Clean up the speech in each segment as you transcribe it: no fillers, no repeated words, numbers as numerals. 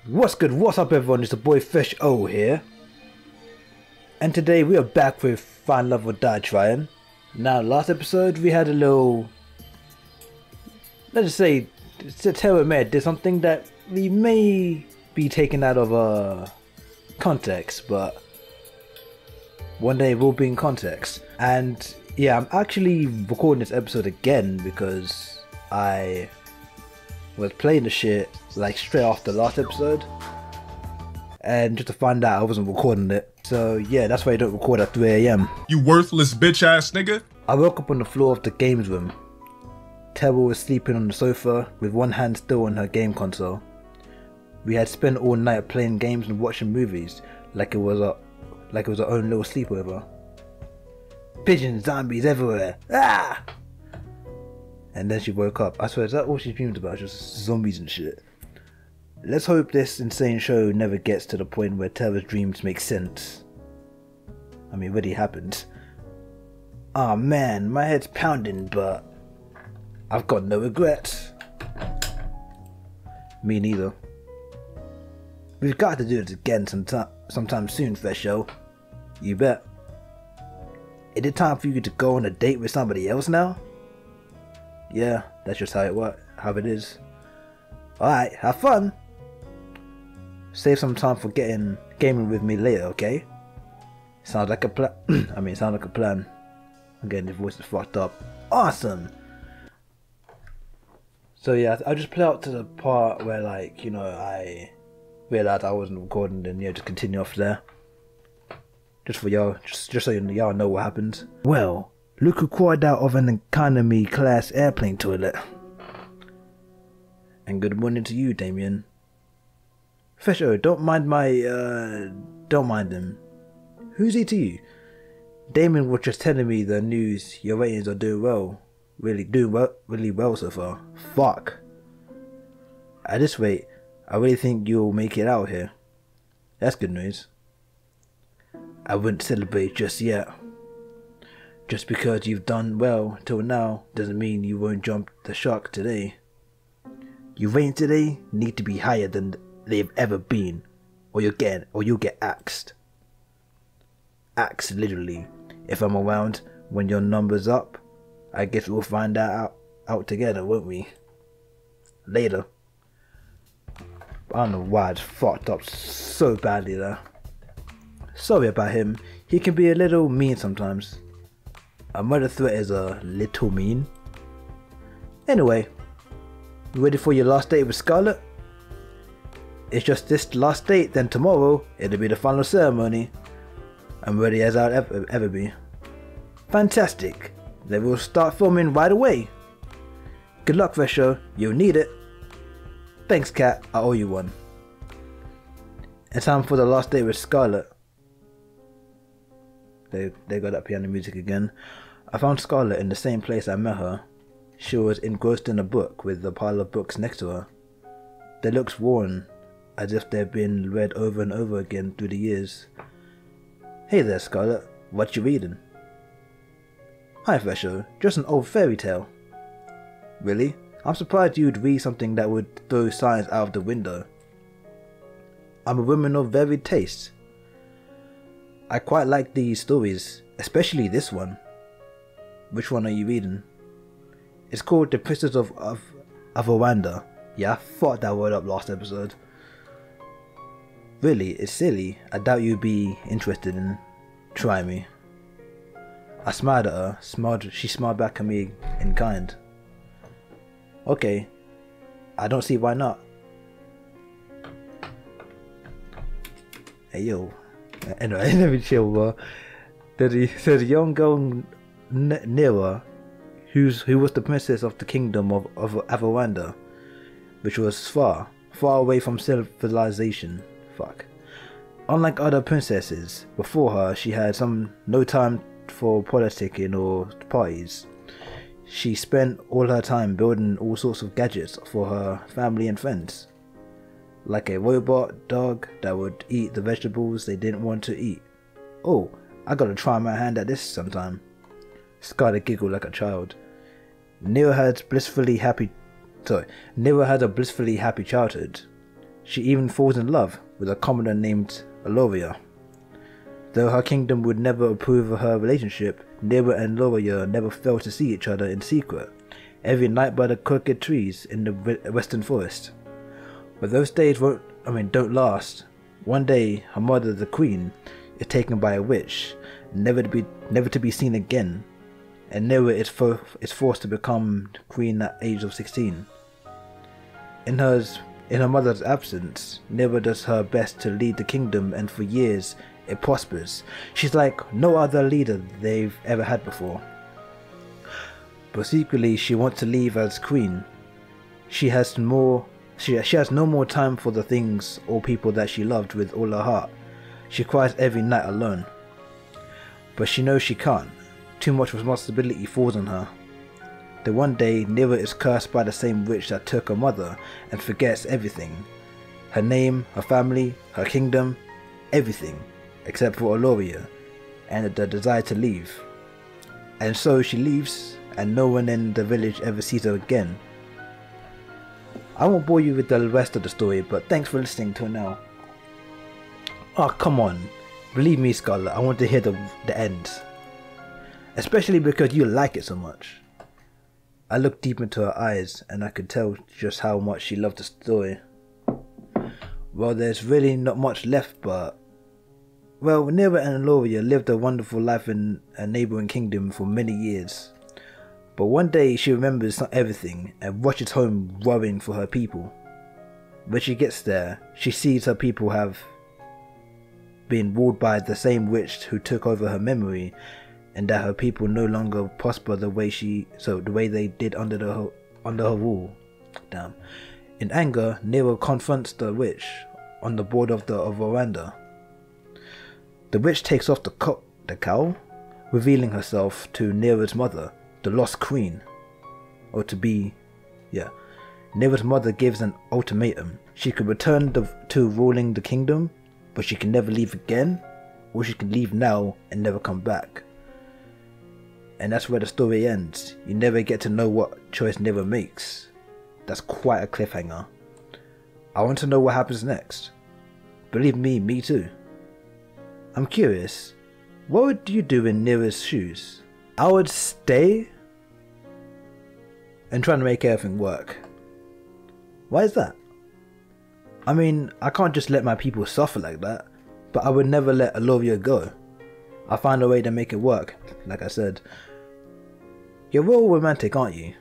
What's good, what's up everyone, it's the boy Fish O here. And today we are back with Find Love or Die Trying. Now last episode we had a little, let's just say, Terror Med did something that we may be taken out of context, but one day it will be in context. And yeah, I'm actually recording this episode again because I was playing the shit like straight after the last episode, and just to find out I wasn't recording it. So yeah, that's why I don't record at 3 AM. You worthless bitch ass nigga. I woke up on the floor of the games room. Tara was sleeping on the sofa with one hand still on her game console. We had spent all night playing games and watching movies like it was our own little sleepover. Pigeons, zombies everywhere. Ah! And then she woke up. I swear, is that all she dreamed about? Just zombies and shit. Let's hope this insane show never gets to the point where Tara's dreams make sense. I mean, it already happened. Ah man, my head's pounding, but I've got no regrets. Me neither. We've got to do it again sometime soon, Fresh Show. You bet. Is it time for you to go on a date with somebody else now? Yeah, that's just how it is. Alright, have fun! Save some time for gaming with me later, okay? Sounds like a plan. Sounds like a plan. I'm getting the voices fucked up. Awesome! So yeah, I just play out to the part where, like, you know, I realized I wasn't recording, and yeah, just continue off there. Just for y'all, just so y'all know what happened. Well, look who crawled out of an economy class airplane toilet. And good morning to you, Damien. Fisher, don't mind him. Who's he to you? Damien was just telling me the news. Your ratings are doing well. Really well so far. Fuck. At this rate, I really think you'll make it out here. That's good news. I wouldn't celebrate just yet. Just because you've done well till now doesn't mean you won't jump the shark today. Your ratings today need to be higher than they've ever been, or you'll get axed. Axed literally. If I'm around when your number's up, I guess we'll find out together, won't we? Later. I don't know why I just fucked up so badly there. Sorry about him. He can be a little mean sometimes. A murder threat is a little mean. Anyway, you ready for your last date with Scarlett? It's just this last date, then tomorrow it'll be the final ceremony. I'm ready as I'll ever be. Fantastic. Then we'll start filming right away. Good luck, Fesho. You'll need it. Thanks, Kat. I owe you one. It's time for the last date with Scarlett. They got that piano music again. I found Scarlett in the same place I met her. She was engrossed in a book with a pile of books next to her. They looked worn, as if they'd been read over and over again through the years. Hey there, Scarlett. What you reading? Hi, Fesho. Just an old fairy tale. Really? I'm surprised you'd read something that would throw science out of the window. I'm a woman of varied tastes. I quite like these stories, especially this one. Which one are you reading? It's called The Princess of Avaranda. Yeah, I fucked that word up last episode. Really, it's silly. I doubt you'd be interested in trying me. I smiled at her. She smiled back at me in kind. Okay, I don't see why not. Hey yo. Anyway, let me chill, bro. There's a young girl near her who was the princess of the kingdom of Avaranda, which was far away from civilization. Fuck. Unlike other princesses before her, she had no time for politicking or parties. She spent all her time building all sorts of gadgets for her family and friends. Like a robot dog that would eat the vegetables they didn't want to eat. Oh, I gotta try my hand at this sometime. Scarlett giggled like a child. Nero had a blissfully happy childhood. She even falls in love with a commoner named Aloria. Though her kingdom would never approve of her relationship, Nera and Aloria never failed to see each other in secret, every night by the crooked trees in the western forest. But those days don't last. One day, her mother, the queen, is taken by a witch, never to be seen again, and Nera is forced to become queen at the age of 16. In her mother's absence, Nera does her best to lead the kingdom, and for years it prospers. She's like no other leader they've ever had before. But secretly she wants to leave as queen. She has no more time for the things or people that she loved with all her heart. She cries every night alone. But she knows she can't. Too much responsibility falls on her. Then one day, Nera is cursed by the same witch that took her mother and forgets everything. Her name, her family, her kingdom, everything, except for Aloria and the desire to leave. And so she leaves, and no one in the village ever sees her again. I won't bore you with the rest of the story, but thanks for listening till now. Oh, come on. Believe me, Scarlet, I want to hear the end. Especially because you like it so much. I looked deep into her eyes, and I could tell just how much she loved the story. Well, there's really not much left, but... Well, Nera and Aloria lived a wonderful life in a neighbouring kingdom for many years. But one day she remembers not everything and rushes home worrying for her people. When she gets there, she sees her people have been ruled by the same witch who took over her memory, and that her people no longer prosper the way they did under her rule. Damn. In anger, Nera confronts the witch on the board of the veranda. The witch takes off the cowl, revealing herself to Nera's mother, the lost queen. Nera's mother gives an ultimatum. She could return to ruling the kingdom, but she can never leave again, or she can leave now and never come back. And that's where the story ends. You never get to know what choice Nera makes. That's quite a cliffhanger. I want to know what happens next. Believe me too. I'm curious, what would you do in Nera's shoes? I would stay and try to make everything work. Why is that? I mean, I can't just let my people suffer like that, but I would never let Aloria go. I'll find a way to make it work, like I said. You're real romantic, aren't you?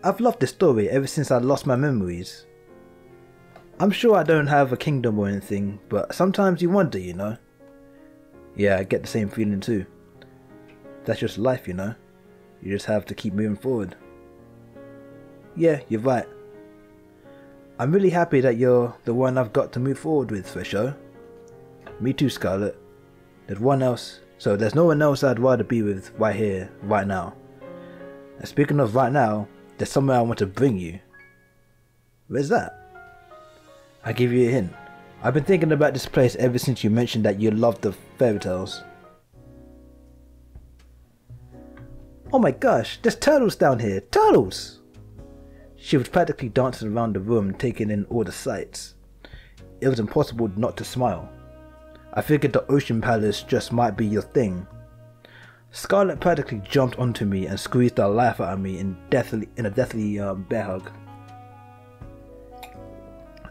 I've loved this story ever since I lost my memories. I'm sure I don't have a kingdom or anything, but sometimes you wonder, you know? Yeah, I get the same feeling too. That's just life, you know? You just have to keep moving forward. Yeah, you're right. I'm really happy that you're the one I've got to move forward with for sure. Me too, Scarlet. There's no one else I'd rather be with right here, right now. And speaking of right now, there's somewhere I want to bring you. Where's that? I'll give you a hint. I've been thinking about this place ever since you mentioned that you loved the fairy tales. Oh my gosh, there's turtles down here! Turtles! She was practically dancing around the room, taking in all the sights. It was impossible not to smile. I figured the ocean palace just might be your thing. Scarlet practically jumped onto me and squeezed the life out of me in a deathly bear hug.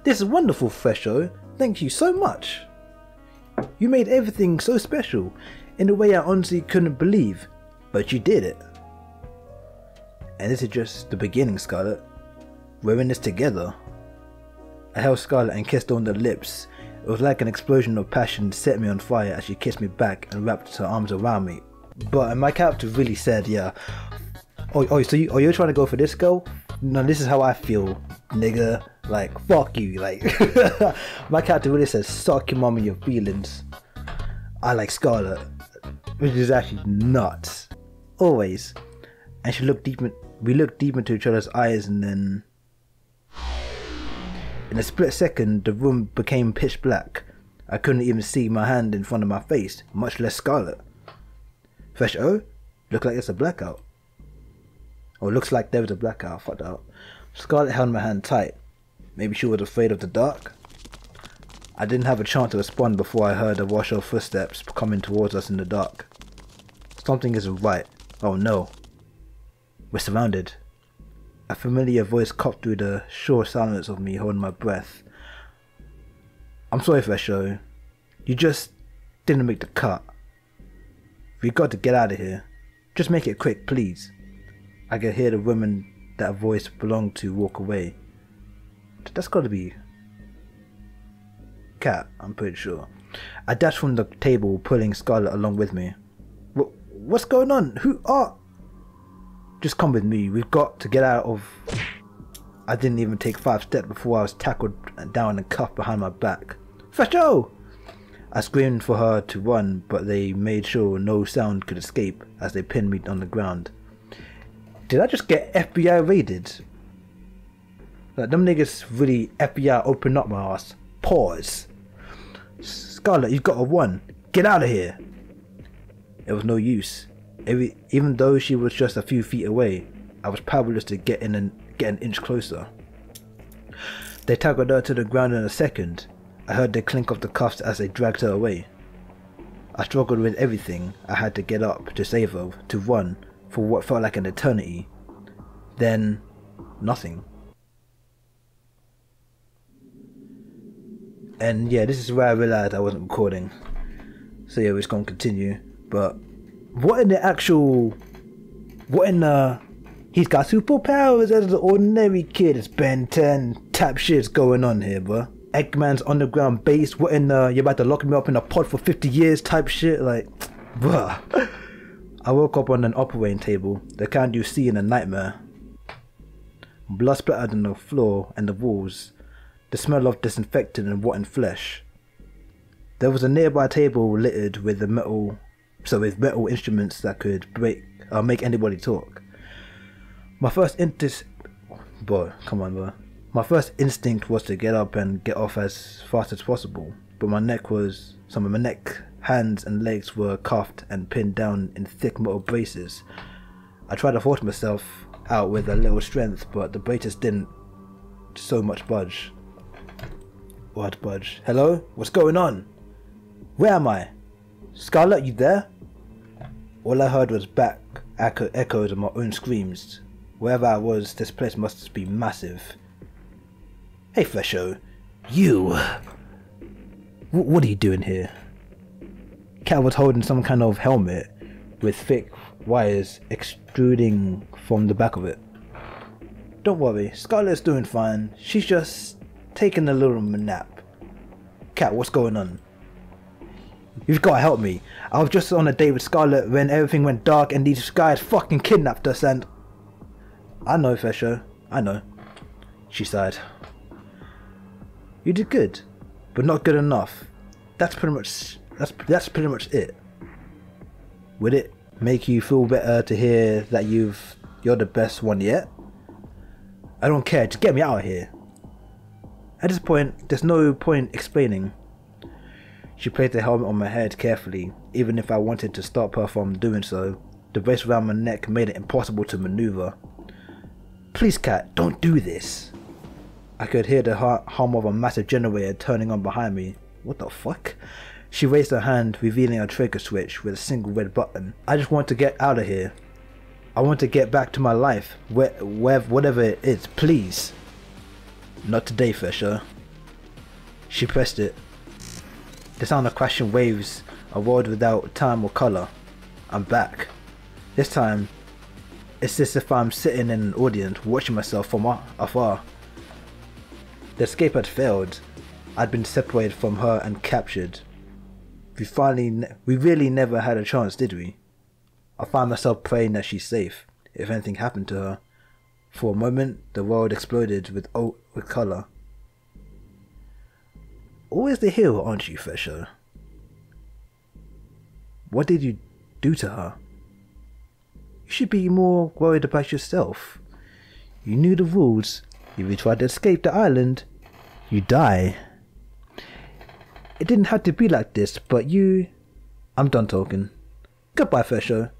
This is wonderful, Fresho. Thank you so much. You made everything so special in a way I honestly couldn't believe, but you did it. And this is just the beginning, Scarlet. We're in this together. I held Scarlet and kissed her on the lips. It was like an explosion of passion set me on fire as she kissed me back and wrapped her arms around me. But my character really said, yeah. So you're trying to go for this girl? No, this is how I feel, nigga. Like, fuck you. Like, my character really says, suck your mum and your feelings. I like Scarlet, which is actually nuts. Always. And we looked deep into each other's eyes, and then in a split second the room became pitch black. I couldn't even see my hand in front of my face, much less Scarlet. Fresh O? Look like it's a blackout. Or looks like there was a blackout. Fucked out. Scarlet held my hand tight. Maybe she was afraid of the dark? I didn't have a chance to respond before I heard a rush of footsteps coming towards us in the dark. Something isn't right. Oh no. We're surrounded. A familiar voice cut through the short silence of me holding my breath. I'm sorry, Fesho. You just didn't make the cut. We got to get out of here. Just make it quick, please. I could hear the woman that voice belonged to walk away. That's gotta be Cat, I'm pretty sure. I dashed from the table, pulling Scarlet along with me. What's going on? Who are... Just come with me. We've got to get out of... I didn't even take 5 steps before I was tackled down and cuffed behind my back. Fesho! I screamed for her to run, but they made sure no sound could escape as they pinned me on the ground. Did I just get FBI raided? Like, them niggas really FBI opened up my ass. Pause. Scarlet, you've got to run. Get out of here. It was no use. Even though she was just a few feet away, I was powerless to get an inch closer. They tackled her to the ground in a second. I heard the clink of the cuffs as they dragged her away. I struggled with everything I had to get up to save her, to run for what felt like an eternity. Then, nothing. And yeah, this is where I realised I wasn't recording. So yeah, we're just gonna continue. But what in the actual... What in the... He's got superpowers as an ordinary kid. It's Ben 10 type shit's going on here, bro. Eggman's underground base. What in the... You're about to lock me up in a pod for 50 years type shit. Like, bruh. I woke up on an operating table. The kind you see in a nightmare. Blood splattered on the floor and the walls. The smell of disinfectant and rotten flesh. There was a nearby table littered with metal instruments that could make anybody talk. My first instinct was to get up and get off as fast as possible, but some of my neck, hands and legs were cuffed and pinned down in thick metal braces. I tried to force myself out with a little strength, but the braces didn't so much budge. What budge? Hello? What's going on? Where am I? Scarlet, you there? All I heard was back echoes of my own screams. Wherever I was, this place must be massive. Hey Fesho, you... What are you doing here? Cat was holding some kind of helmet with thick wires extruding from the back of it. Don't worry, Scarlet's doing fine. She's just taking a little nap. Cat, what's going on? You've got to help me. I was just on a date with Scarlet when everything went dark and these guys fucking kidnapped us and... I know, Fesho. I know. She sighed. You did good, but not good enough. That's pretty much it. Would it make you feel better to hear that you're the best one yet? I don't care, just get me out of here. At this point, there's no point explaining. She placed the helmet on my head carefully, even if I wanted to stop her from doing so. The brace around my neck made it impossible to maneuver. Please, Cat, don't do this. I could hear the hum of a massive generator turning on behind me. What the fuck? She raised her hand, revealing a trigger switch with a single red button. I just want to get out of here. I want to get back to my life, whatever it is, please. Not today, Fesho. She pressed it. The sound of crashing waves, a world without time or colour. I'm back. This time, it's as if I'm sitting in an audience watching myself from afar. The escape had failed. I'd been separated from her and captured. We really never had a chance, did we? I found myself praying that she's safe, if anything happened to her. For a moment, the world exploded with colour. Always the hero, aren't you, Fesho? What did you do to her? You should be more worried about yourself. You knew the rules. If you tried to escape the island, you die. It didn't have to be like this, but you... I'm done talking. Goodbye, Fesho.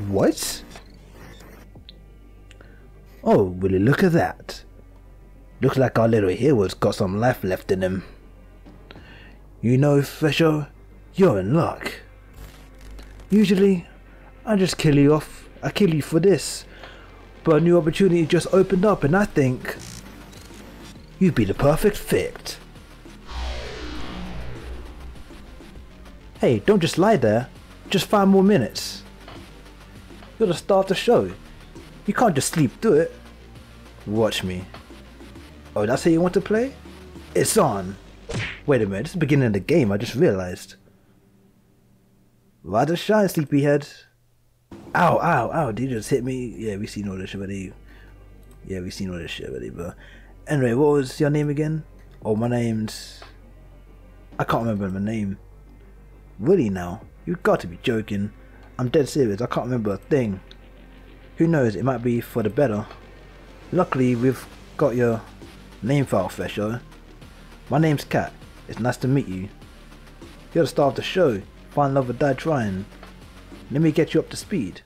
What? Oh, will you look at that? Looks like our little hero's got some life left in him. You know, Fisher, you're in luck. Usually, I just kill you off. I kill you for this. But a new opportunity just opened up and I think you'd be the perfect fit. Hey, don't just lie there. Just 5 more minutes. You're the star of the show. You can't just sleep through it. Watch me. Oh, that's how you want to play? It's on. Wait a minute, this is the beginning of the game, I just realized. Rise and shine, sleepyhead. Ow, ow, ow, did you just hit me? Yeah, we seen all this shit already. But anyway, what was your name again? Oh, my name's... I can't remember my name. Really now? You've got to be joking. I'm dead serious, I can't remember a thing. Who knows, it might be for the better. Luckily, we've got your name file, Fisher. My name's Kat. It's nice to meet you. You're the star of the show. Find love or die trying. Let me get you up to speed.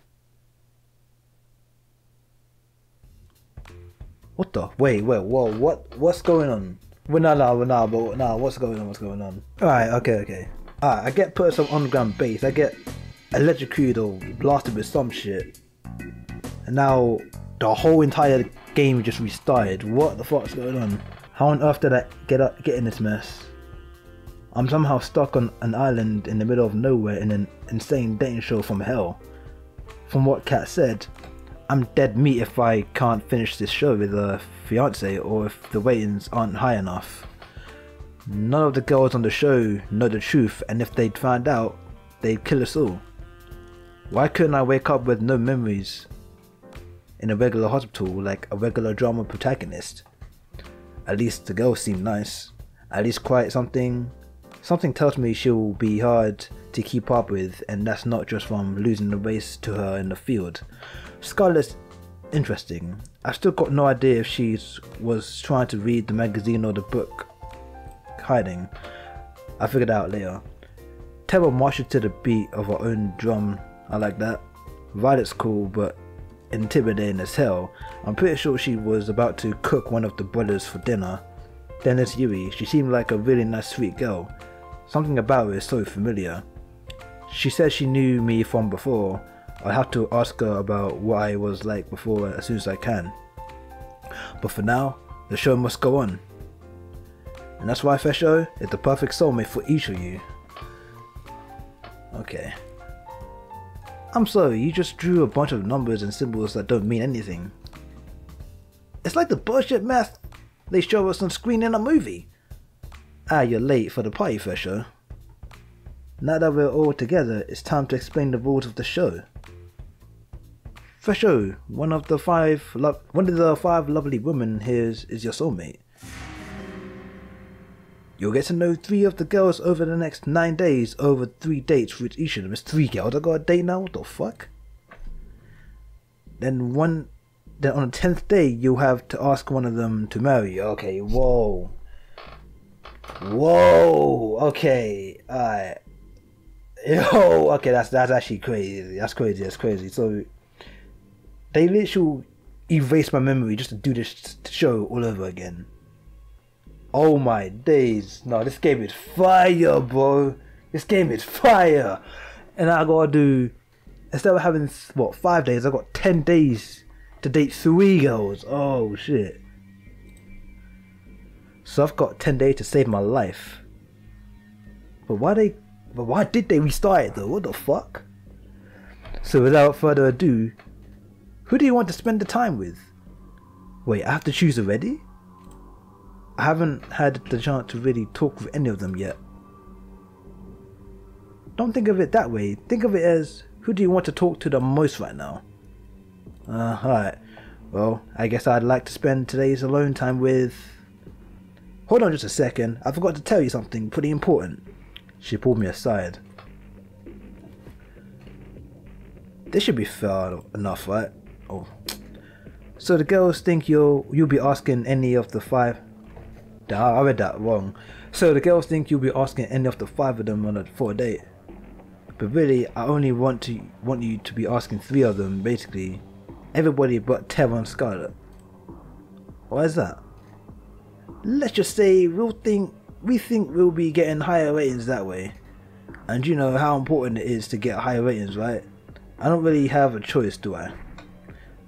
What the? Wait, whoa, what's going on? Well, no, what's going on? Alright, okay. Alright, I get put some underground base. I get electrocuted or blasted with some shit. And now, the whole entire game just restarted. What the fuck's going on? How on earth did I get in this mess? I'm somehow stuck on an island in the middle of nowhere in an insane dating show from hell. From what Kat said, I'm dead meat if I can't finish this show with a fiance or if the ratings aren't high enough. None of the girls on the show know the truth, and if they'd find out, they'd kill us all. Why couldn't I wake up with no memories in a regular hospital like a regular drama protagonist? At least the girls seem nice. At least quite something tells me she'll be hard to keep up with, and that's not just from losing the race to her in the field. Scarlett's interesting. I've still got no idea if she was trying to read the magazine or the book hiding. I figured out later. Terra marches to the beat of her own drum. I like that. Violet's cool, but intimidating as hell. I'm pretty sure she was about to cook one of the brothers for dinner. Then there's Yui. She seemed like a really nice sweet girl. Something about her is so familiar. She said she knew me from before. I'll have to ask her about what I was like before as soon as I can. But for now, the show must go on. And that's why Fesho is the perfect soulmate for each of you. Okay. I'm sorry, you just drew a bunch of numbers and symbols that don't mean anything. It's like the bullshit math they show us on screen in a movie. You're late for the party, Fesho. Now that we're all together, it's time to explain the rules of the show. Fesho, one of the five lovely women here is your soulmate. You'll get to know 3 of the girls over the next 9 days over 3 dates with each of them. It's 3 girls. I got a date now? What the fuck? Then on the 10th day, you'll have to ask one of them to marry you. Okay, whoa. Okay, alright. Yo, okay, that's actually crazy. That's crazy. So, they literally erased my memory just to do this show all over again. Oh my days. No, this game is fire, bro. This game is fire. And I gotta do, instead of having, 5 days, I got 10 days to date 3 girls. Oh shit. So I've got 10 days to save my life. But why did they restart it though? What the fuck? So without further ado, who do you want to spend the time with? Wait, I have to choose already? I haven't had the chance to really talk with any of them yet. Don't think of it that way. Think of it as, who do you want to talk to the most right now? Alright. Well, I guess I'd like to spend today's alone time with... Hold on just a second. I forgot to tell you something pretty important. She pulled me aside. This should be fair enough, right? Oh. So the girls think you'll be asking any of the 5... I read that wrong. So the girls think you'll be asking any of the 5 of them for a date. But really, I only want you to be asking 3 of them, basically. Everybody but Terra and Scarlett. Why is that? let's just say we think we'll be getting higher ratings that way. And you know how important it is to get higher ratings, right? I don't really have a choice, do I?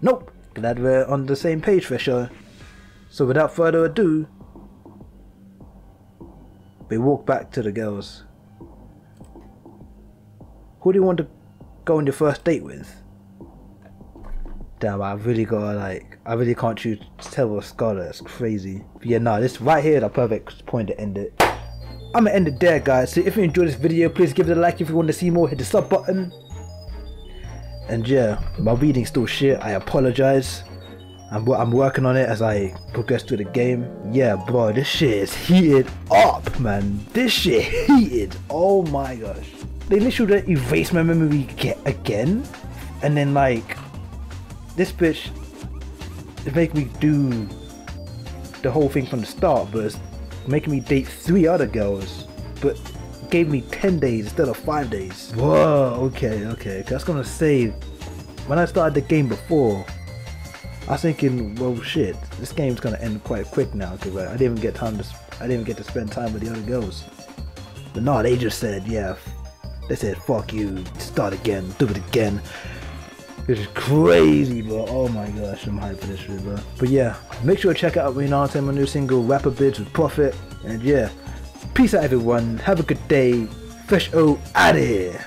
Nope. Glad we're on the same page for sure. So without further ado, we walk back to the girls. Who do you want to go on your first date with? Damn, I really can't choose Trevor or Scarlett. It's crazy. But yeah, nah, this right here is the perfect point to end it. I'm gonna end it there, guys. So if you enjoyed this video, please give it a like. If you want to see more, hit the sub button. And yeah, my reading's still shit. I apologize. I'm working on it as I progress through the game. Yeah, bro, this shit is heated up, man. This shit heated. Oh my gosh. They literally erased my memory again, and then like this bitch is making me do the whole thing from the start, but it's making me date 3 other girls, but gave me 10 days instead of 5 days. Whoa, okay. That's gonna say, when I started the game before, I was thinking, well, shit, this game's gonna end quite quick now because I didn't even get to spend time with the other girls. But no, they just said, yeah, they said, fuck you, start again, do it again. Which is crazy, bro. Oh my gosh, I'm hyped for this shit, bro. But yeah, make sure to check out Renata, my new single, Rapper Bitch with Profit. And yeah, peace out, everyone. Have a good day. Fresh O out of here.